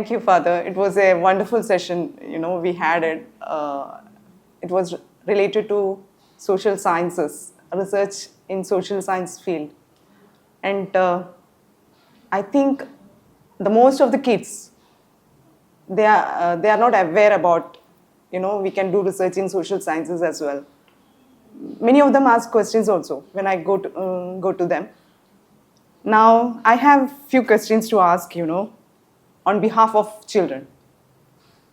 Thank you, Father. It was a wonderful session. We had it. It was related to social sciences, research in social science field, and I think the most of the kids they are not aware about we can do research in social sciences as well. Many of them ask questions also when I go to them. Now I have few questions to ask on behalf of children.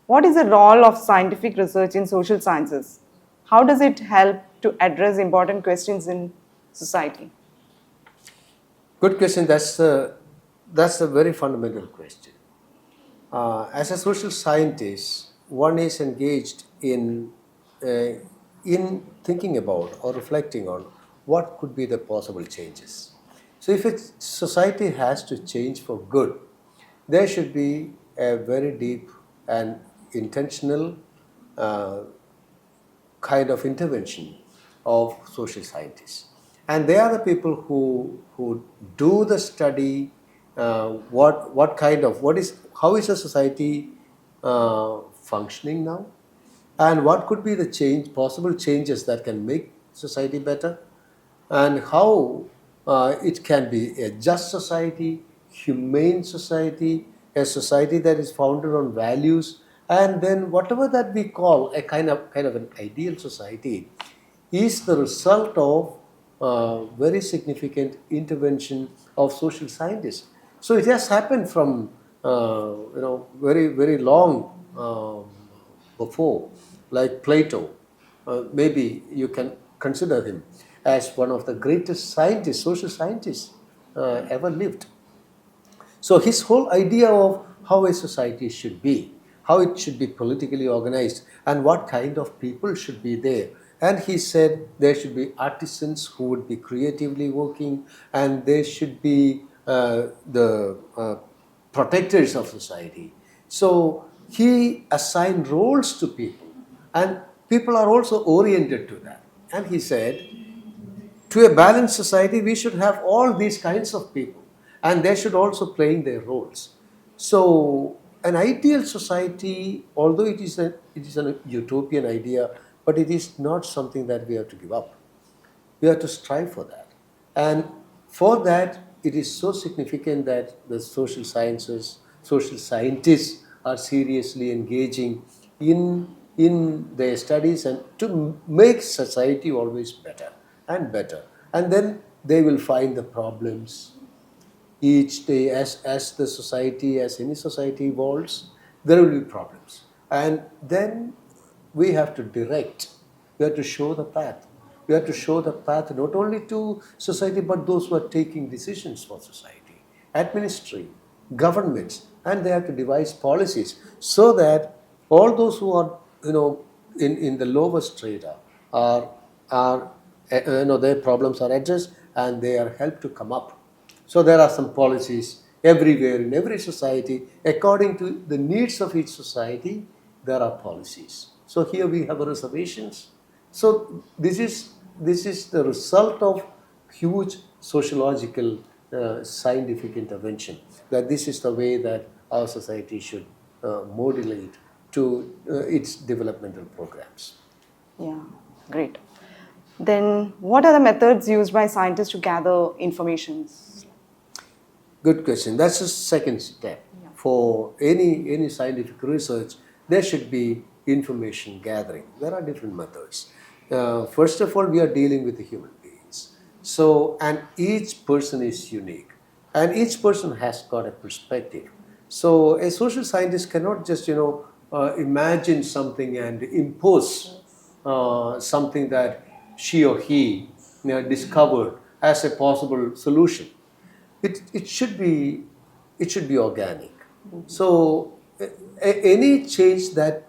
What is the role of scientific research in social sciences? How does it help to address important questions in society? Good question. That's a very fundamental question. As a social scientist, one is engaged in thinking about or reflecting on what could be the possible changes. So, if society has to change for good, there should be a very deep and intentional kind of intervention of social scientists. And they are the people who do the study, how is a society functioning now, and what could be the possible changes that can make society better, and how it can be a just society, humane society, a society that is founded on values, and then whatever that we call a kind of an ideal society is the result of very significant intervention of social scientists. So it has happened from very very long before, like Plato. Maybe you can consider him as one of the greatest scientists, social scientists ever lived. So his whole idea of how a society should be, how it should be politically organized, and what kind of people should be there. And he said there should be artisans who would be creatively working, and there should be the protectors of society. So he assigned roles to people, and people are also oriented to that. And he said, to a balanced society, we should have all these kinds of people, and they should also play their roles. So an ideal society, although it is an utopian idea, but it is not something that we have to give up. We have to strive for that. And for that, it is so significant that the social sciences, social scientists are seriously engaging in their studies and to make society always better and better. And then they will find the problems each day as the society, as any society evolves, there will be problems. And then we have to direct, we have to show the path. We have to show the path not only to society, but those who are taking decisions for society, administering, governments, and they have to devise policies so that all those who are, in the lower strata are their problems are addressed and they are helped to come up. So there are some policies everywhere in every society. According to the needs of each society, there are policies. So here we have reservations. So this is the result of huge sociological scientific intervention, that this is the way that our society should modulate to its developmental programs. Yeah, great. Then what are the methods used by scientists to gather information? Good question. That's the second step. Yeah. For any scientific research, there should be information gathering. There are different methods. First of all, we are dealing with the human beings. So, and each person is unique. And each person has got a perspective. So, a social scientist cannot just, imagine something and impose something that she or he discovered as a possible solution. It should be organic. Mm-hmm. So any change that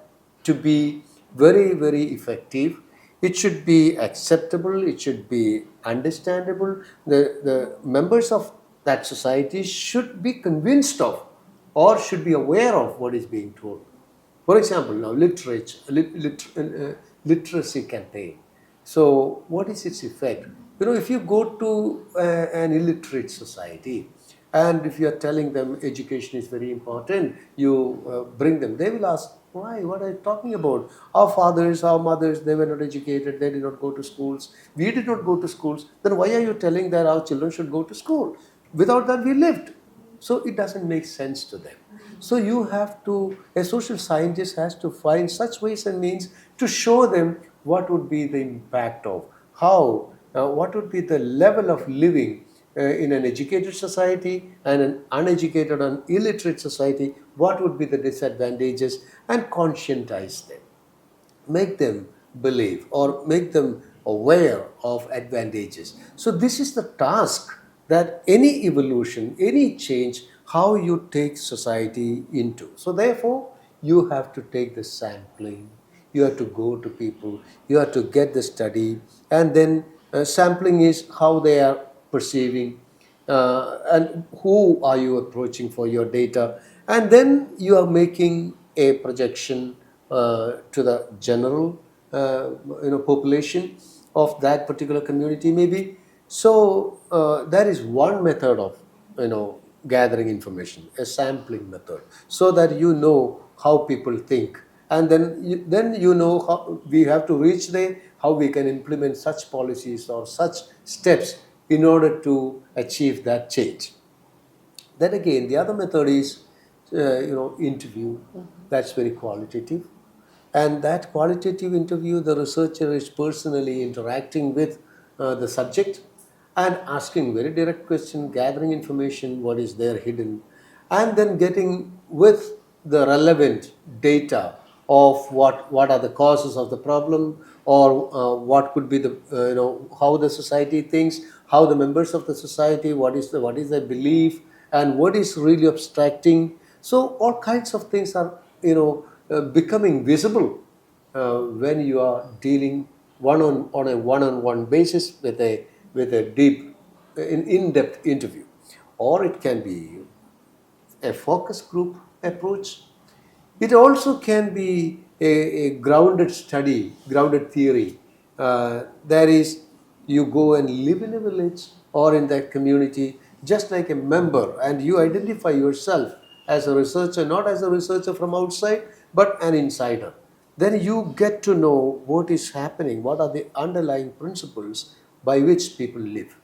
to be very very effective, it should be acceptable. It should be understandable. The members of that society should be convinced of, or should be aware of what is being told. For example, now literacy campaign. So what is its effect? If you go to an illiterate society And if you are telling them education is very important, you bring them, they will ask, why? What are you talking about? Our fathers, our mothers, they were not educated, they did not go to schools. We did not go to schools. Then why are you telling that our children should go to school? Without that, we lived. So it doesn't make sense to them. So you have to, a social scientist has to find such ways and means to show them what would be the impact of how, what would be the level of living in an educated society and an uneducated and illiterate society, what would be the disadvantages, and conscientize them, make them believe or make them aware of advantages. So this is the task that any evolution, any change, how you take society into. So therefore, you have to take the sampling, you have to go to people, you have to get the study, and then sampling is how they are perceiving, and who are you approaching for your data, and then you are making a projection to the general population of that particular community maybe. So that is one method of gathering information, a sampling method, so that you know how people think, and then you know how we have to reach there, how we can implement such policies or such steps in order to achieve that change. Then again, the other method is interview. That's very qualitative. And that qualitative interview, the researcher is personally interacting with the subject and asking very direct questions, gathering information, what is there hidden, and then getting with the relevant data of what are the causes of the problem, or what could be the how the society thinks, how the members of the society, what is their belief, and what is really abstracting. So all kinds of things are becoming visible when you are dealing on a one-on-one basis with a deep in-depth interview. Or it can be a focus group approach. It also can be a grounded study, grounded theory. That is, you go and live in a village or in that community just like a member, and you identify yourself as a researcher, not as a researcher from outside, but an insider. Then you get to know what is happening, what are the underlying principles by which people live.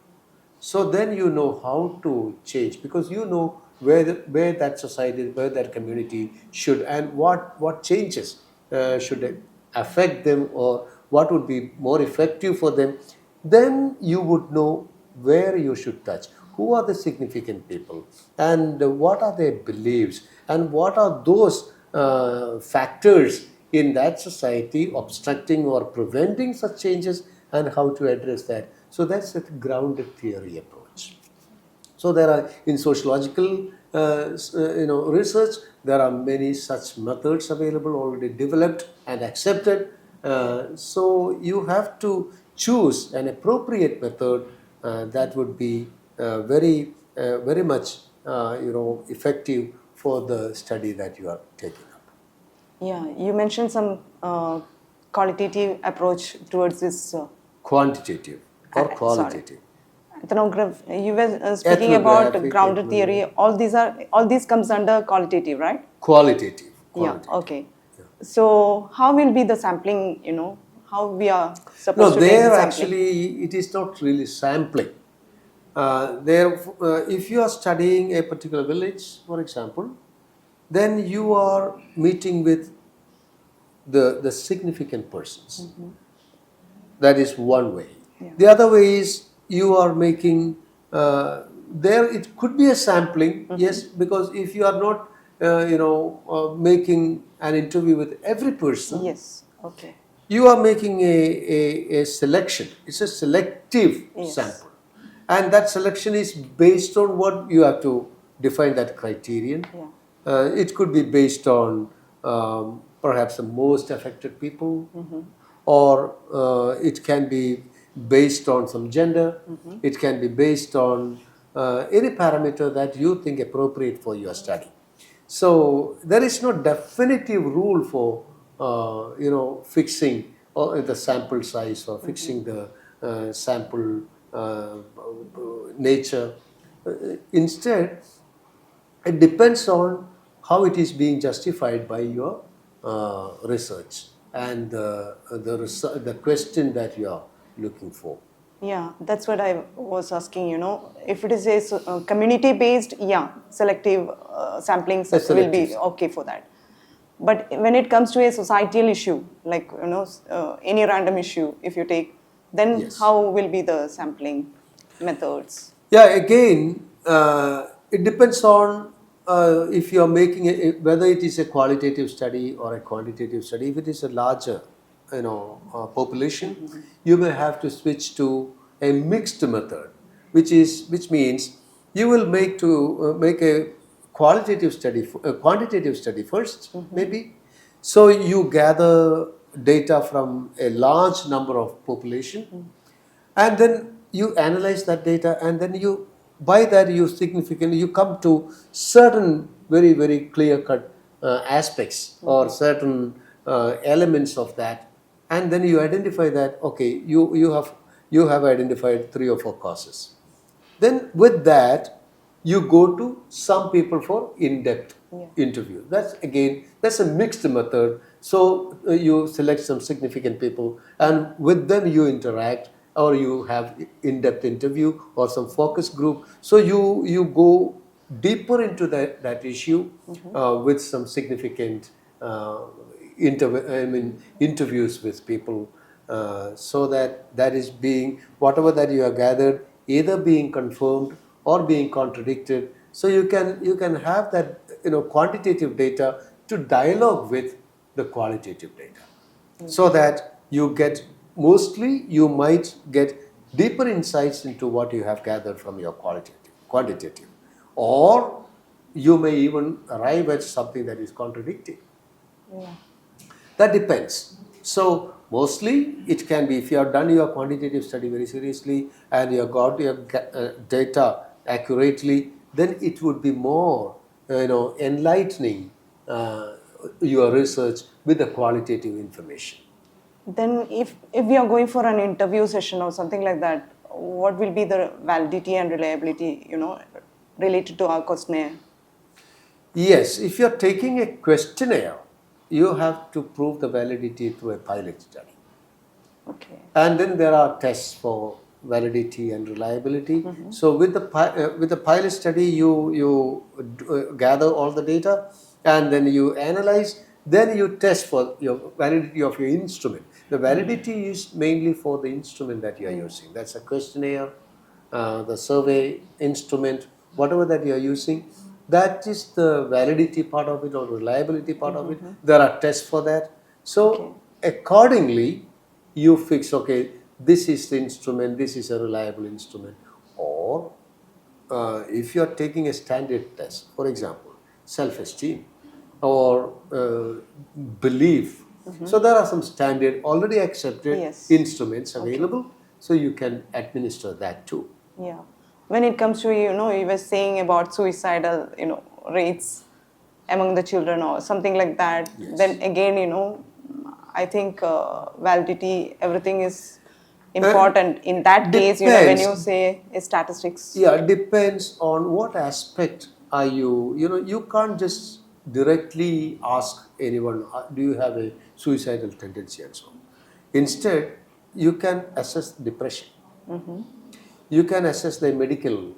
So then you know how to change, because you know where that society, where that community should, and what changes should affect them, or what would be more effective for them. Then you would know where you should touch, who are the significant people, and what are their beliefs, and what are those factors in that society obstructing or preventing such changes, and how to address that. So that's a grounded theory approach. So there are, in sociological research, there are many such methods available, already developed and accepted. So you have to choose an appropriate method that would be very much effective for the study that you are taking up. Yeah, you mentioned some qualitative approach towards this. Quantitative or qualitative. You were speaking about grounded theory. All these comes under qualitative, right? Qualitative. Yeah. Okay. Yeah. So how will be the sampling? How we are supposed to take the sampling? No, there actually it is not really sampling. If you are studying a particular village, for example, then you are meeting with the significant persons. Mm-hmm. That is one way. Yeah. The other way is you are making, there it could be a sampling, mm-hmm. Yes, because if you are not, making an interview with every person. Yes, okay. You are making a selection. It's a selective sample. And that selection is based on what you have to define that criterion. Yeah. It could be based on perhaps the most affected people, mm-hmm. or it can be based on some gender, mm-hmm. It can be based on any parameter that you think appropriate for your study. So there is no definitive rule for fixing the sample size or fixing mm-hmm. the sample nature. Instead, it depends on how it is being justified by your research and the question that you are looking for. Yeah, that's what I was asking, if it is a community-based, yeah, selective sampling will selective be sample. okay for that. But when it comes to a societal issue, like, any random issue, if you take, then Yes. how will be the sampling methods? Yeah, again, it depends on if you are making whether it is a qualitative study or a quantitative study. If it is a larger, population, you may have to switch to a mixed method, which means you will make a quantitative study 1st, maybe. So you gather data from a large number of population, and then you analyze that data, and then you by that you come to certain very very clear cut aspects or certain elements of that, and then you identify that okay, you have identified 3 or 4 causes. Then with that you go to some people for in-depth Yeah. interview. That's a mixed method. So you select some significant people and with them you interact, or you have in-depth interview or some focus group. So you go deeper into that issue with some significant interviews with people, so that is being whatever that you have gathered either being confirmed or being contradicted. So you can have that quantitative data to dialogue with the qualitative data, so that you might get deeper insights into what you have gathered from your quantitative, or you may even arrive at something that is contradicting. Yeah. That depends. So mostly it can be, if you have done your quantitative study very seriously and you have got your data accurately, then it would be more enlightening your research with the qualitative information. Then if we are going for an interview session or something like that, what will be the validity and reliability, related to our questionnaire? Yes, if you are taking a questionnaire, you have to prove the validity through a pilot study. Okay. And then there are tests for validity and reliability. So with the pilot study, you gather all the data and then you analyze. Then you test for your validity of your instrument. The validity is mainly for the instrument that you are using. That's a questionnaire, the survey instrument, whatever that you are using. That is the validity part of it or reliability part of it. There are tests for that. So accordingly, you fix, okay, this is the instrument, this is a reliable instrument. Or if you are taking a standard test, for example, self-esteem or belief. So there are some standard already accepted Yes. instruments available, so you can administer that too. Yeah. When it comes to, you were saying about suicidal, rates among the children or something like that, Yes. then again, I think validity, everything is important. In that case, when Depends. you say statistics. Yeah, it depends on what aspect are you can't just directly ask anyone, do you have a suicidal tendency and so on. Instead, you can assess depression. You can assess the medical,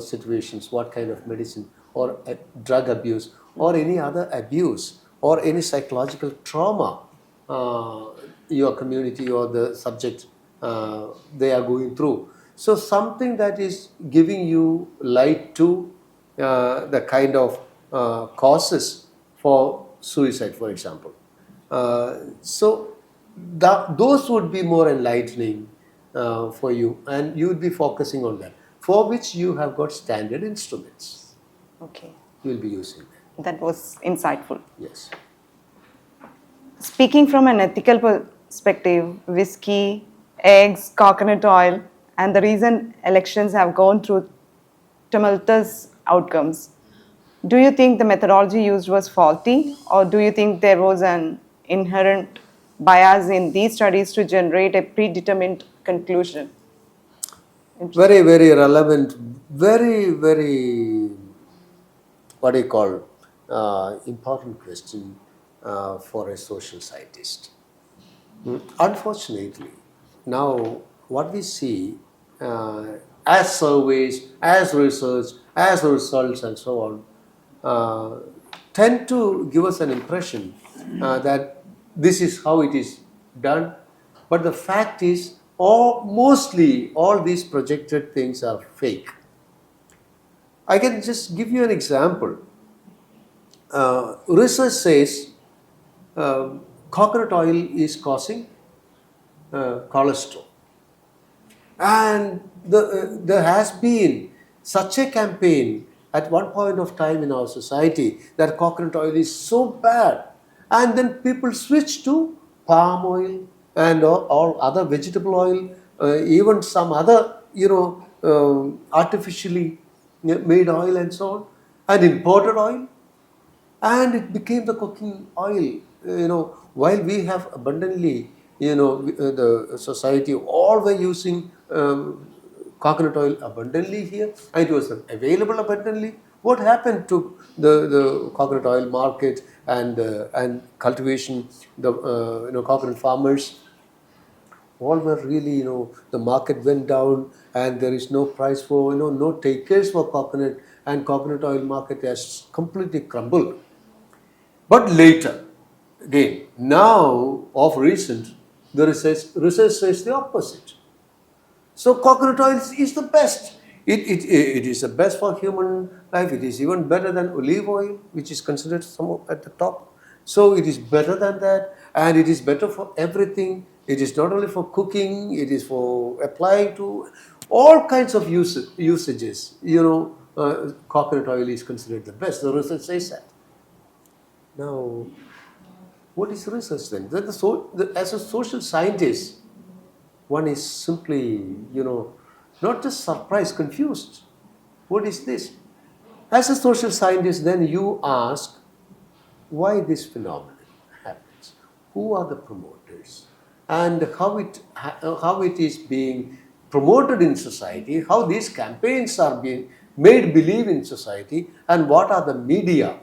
situations, what kind of medicine or drug abuse or any other abuse or any psychological trauma your community or the subject they are going through. So something that is giving you light to the kind of causes for suicide, for example. So those would be more enlightening for you, and you would be focusing on that, for which you have got standard instruments. Okay. You will be using that. That was insightful. Yes. Speaking from an ethical perspective, whiskey, eggs, coconut oil, and the recent elections have gone through tumultuous outcomes. Do you think the methodology used was faulty, or do you think there was an inherent bias in these studies to generate a predetermined conclusion? Very, very relevant, very, what do you call, important question for a social scientist. Unfortunately, now what we see as surveys, as research, as results, and so on, uh, tend to give us an impression that this is how it is done. But the fact is, mostly all these projected things are fake. I can just give you an example. Research says coconut oil is causing cholesterol. And there has been such a campaign at one point of time in our society that coconut oil is so bad. And then people switch to palm oil and all other vegetable oil, even some other, artificially made oil and so on, and imported oil, and it became the cooking oil. While we have abundantly, the society all were using coconut oil abundantly here, and it was available abundantly. What happened to the coconut oil market and cultivation? The coconut farmers all were really, the market went down, and there is no price for, no takers for coconut, and coconut oil market has completely crumbled. But later, again, now of recent, the research says the opposite. So coconut oil is the best. It is the best for human life. It is even better than olive oil, which is considered some at the top. So it is better than that, and it is better for everything. It is not only for cooking; it is for applying to all kinds of usages. Coconut oil is considered the best. The research says that. Now, what is research then? As a social scientist, one is simply, not just surprised, confused. What is this? As a social scientist, then you ask why this phenomenon happens, who are the promoters, and how it is being promoted in society, how these campaigns are being made believe in society, and what are the media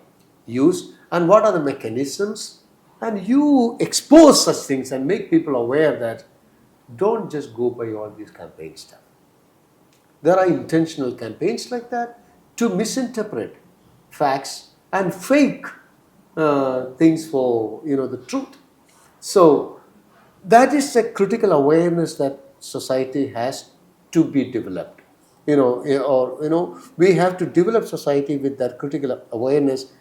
used, and what are the mechanisms, and you expose such things and make people aware that don't just go by all these campaign stuff. There are intentional campaigns like that to misinterpret facts and fake things for the truth. So that is a critical awareness that society has to be developed. We have to develop society with that critical awareness,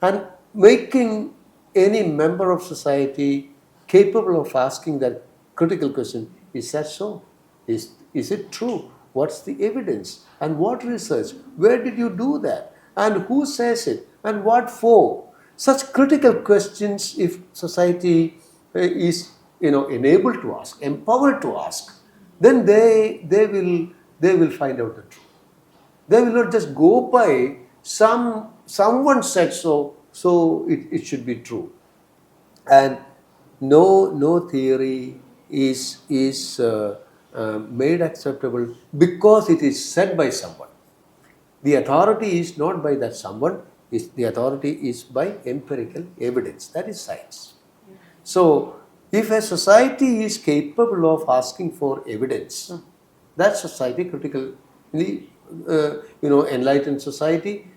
and making any member of society capable of asking that critical question: is that so? Is it true? What's the evidence? And what research? Where did you do that? And who says it? And what for? Such critical questions, if society is enabled to ask, empowered to ask, then they will find out the truth. They will not just go by someone said so it should be true. And no theory is made acceptable because it is said by someone. The authority is not by that someone. The authority is by empirical evidence. That is science. So if a society is capable of asking for evidence, that society, critically enlightened society,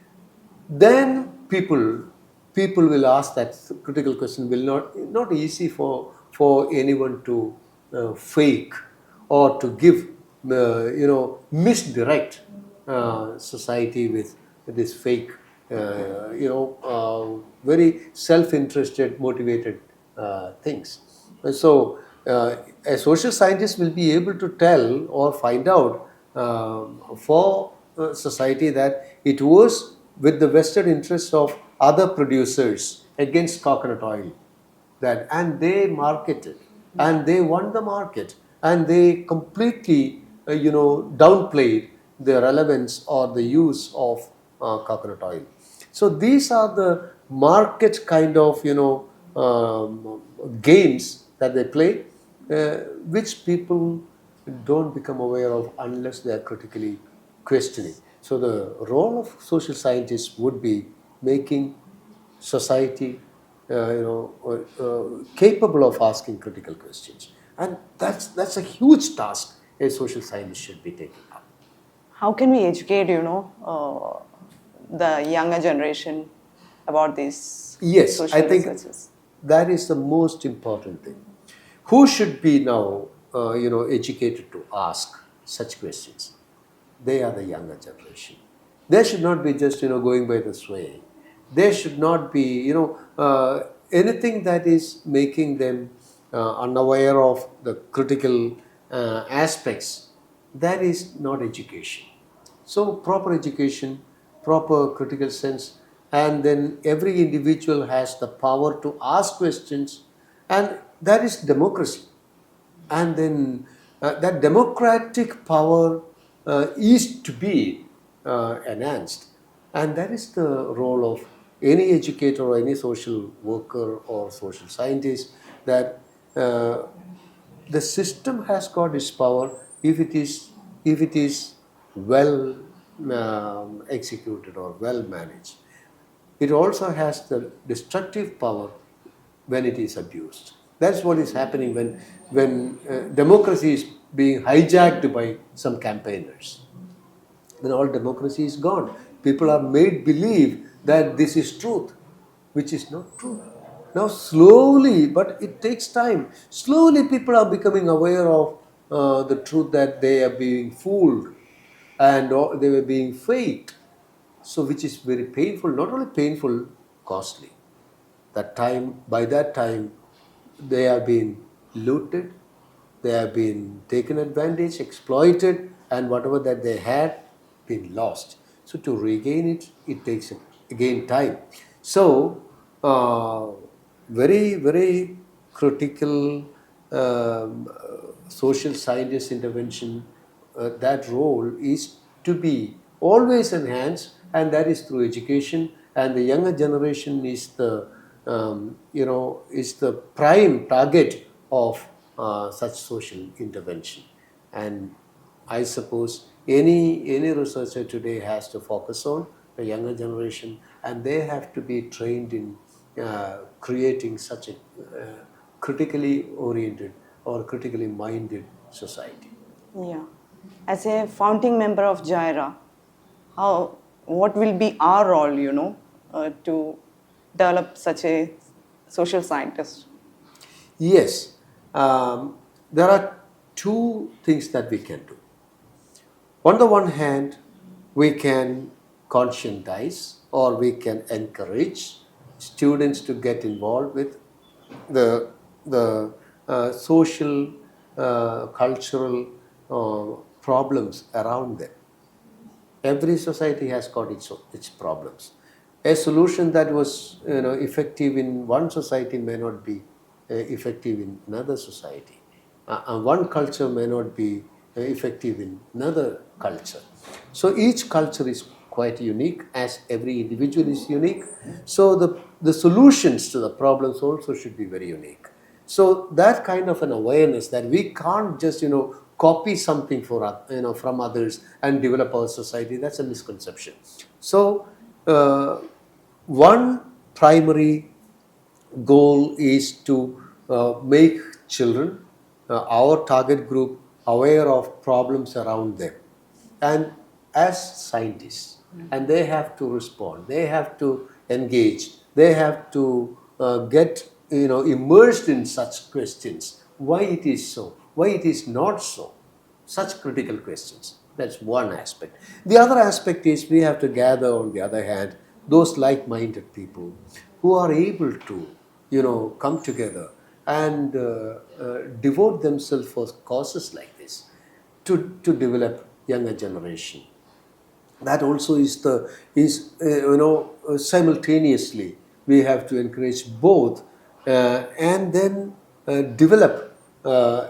then people will ask that critical question. Will not easy for anyone to fake or to give misdirect society with this fake very self-interested, motivated things. So a social scientist will be able to tell or find out for society that it was with the vested interests of other producers against coconut oil, and they marketed, and they won the market, and they completely downplayed the relevance or the use of coconut oil. So these are the market kind of games that they play, which people don't become aware of unless they are critically questioning. So the role of social scientists would be making society, capable of asking critical questions, and that's a huge task a social scientist should be taking up. How can we educate, the younger generation about these Yes, I social think researches? that is the most important thing. Who should be now, educated to ask such questions? They are the younger generation. They should not be just, going by the sway. They should not be, anything that is making them unaware of the critical aspects. That is not education. So proper education, proper critical sense, and then every individual has the power to ask questions, and that is democracy. And then that democratic power is to be enhanced, and that is the role of any educator or any social worker or social scientist, that the system has got its power if it is well executed or well managed. It also has the destructive power when it is abused. That's what is happening when democracy is being hijacked by some campaigners. Then all democracy is gone. People are made believe that this is truth, which is not true. Now, slowly, but it takes time, slowly people are becoming aware of the truth, that they are being fooled and they were being faked. So, which is very painful, not only painful, costly. By that time, they have been looted, they have been taken advantage, exploited, and whatever that they had been lost. So to regain it, it takes again time. So very, very critical social scientist intervention. That role is to be always enhanced, and that is through education. And the younger generation is the prime target of such social intervention. And I suppose any researcher today has to focus on the younger generation, and they have to be trained in creating such a critically oriented or critically minded society. Yeah. As a founding member of GYRA, what will be our role, to develop such a social scientist? Yes, there are two things that we can do. On the one hand, we can conscientize or we can encourage students to get involved with the social, cultural problems around them. Every society has got its problems. A solution that was effective in one society may not be effective in another society. One culture may not be effective in another culture. So each culture is quite unique, as every individual is unique. So the solutions to the problems also should be very unique. So that kind of an awareness that we can't just copy something from others and develop our society, that's a misconception. So one primary goal is to make children, our target group, aware of problems around them, and as scientists, and they have to respond, they have to engage, they have to get immersed in such questions. Why it is so? Why it is not so? Such critical questions. That's one aspect. The other aspect is we have to gather, on the other hand, those like-minded people who are able to, come together and devote themselves for causes like this, to develop younger generation. That also simultaneously we have to encourage both, and then develop, on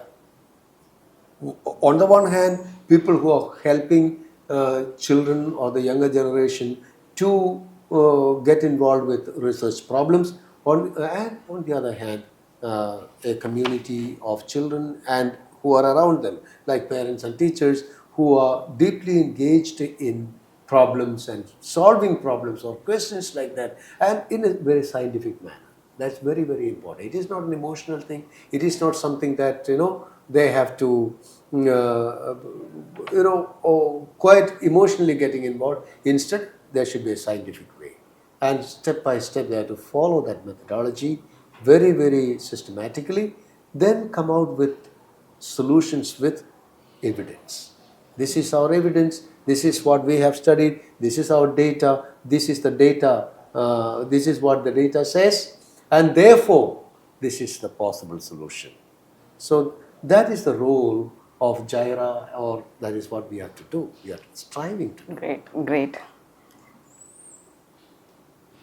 the one hand, people who are helping children or the younger generation to get involved with research problems, and on the other hand, a community of children and who are around them, like parents and teachers, who are deeply engaged in problems and solving problems or questions like that, and in a very scientific manner. That's very, very important. It is not an emotional thing. It is not something that, they have to, quite emotionally getting involved. Instead, there should be a scientific way. And step by step, they have to follow that methodology very, very systematically, then come out with solutions with evidence. This is our evidence, this is what we have studied, this is our data, this is the data, this is what the data says, and therefore, this is the possible solution. So that is the role of GYRA, or that is what we have to do. We are striving to do. Great, great.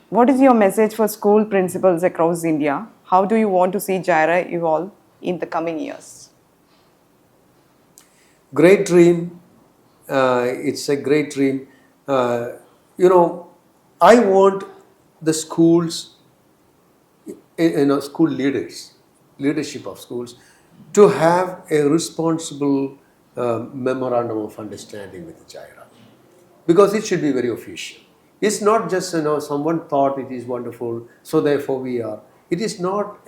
What is your message for school principals across India? How do you want to see GYRA evolve in the coming years? Great dream. It's a great dream. I want the schools, school leadership of schools, to have a responsible memorandum of understanding with GYRA, because it should be very official. It's not just someone thought it is wonderful, so therefore we are. It is not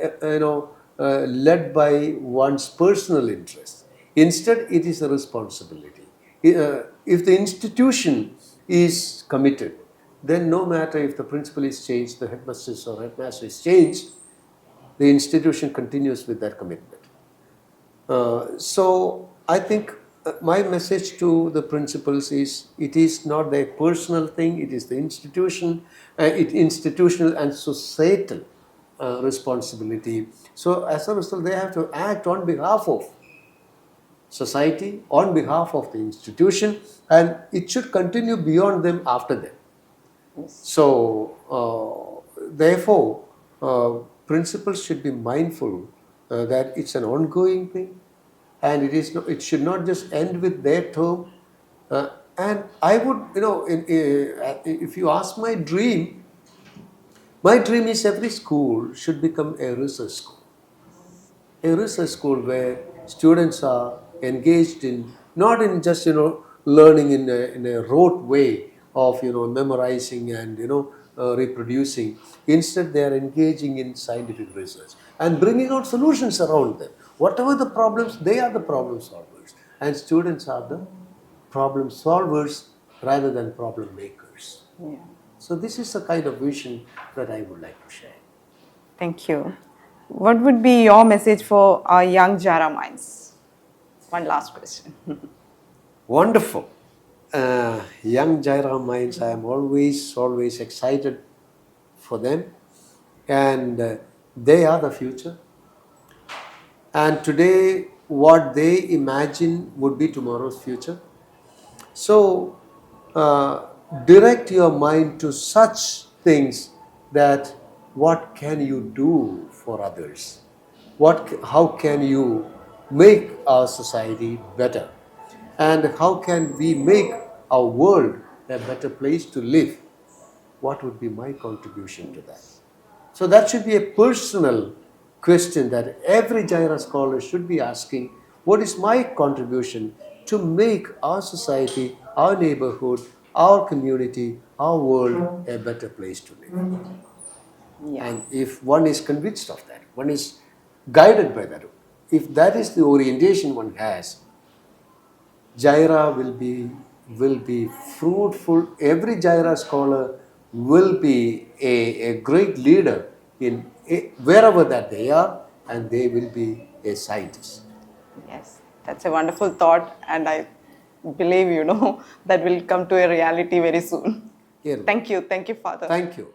led by one's personal interest. Instead, it is a responsibility. If the institution is committed, then no matter if the principal is changed, the headmistress or headmaster is changed, the institution continues with that commitment. So I think my message to the principals is, it is not their personal thing, it is the institutional and societal responsibility. So as a result, they have to act on behalf of society, on behalf of the institution, and it should continue beyond them after them. So therefore, principals should be mindful that it's an ongoing thing, and it should not just end with their term. And I would, if you ask my dream is every school should become a research school. A research school where students are engaged in, not in just, learning in a rote way of, memorizing and, reproducing. Instead, they are engaging in scientific research and bringing out solutions around them. Whatever the problems, they are the problem solvers. And students are the problem solvers rather than problem makers. Yeah. So this is the kind of vision that I would like to share. Thank you. What would be your message for our young GYRA minds? One last question. Wonderful. Young GYRA minds, I am always excited for them. And they are the future. And today, what they imagine would be tomorrow's future. So, direct your mind to such things that what can you do for others? How can you make our society better? And how can we make our world a better place to live? What would be my contribution to that? So that should be a personal question that every GYRA scholar should be asking. What is my contribution to make our society, our neighborhood, our community, our world a better place to live? Yeah. And if one is convinced of that, one is guided by that, if that is the orientation one has, GYRA will be fruitful. Every GYRA scholar will be a great leader in wherever that they are, and they will be a scientist. Yes, that's a wonderful thought, and I believe that will come to a reality very soon. Yeah. Thank you, Father. Thank you.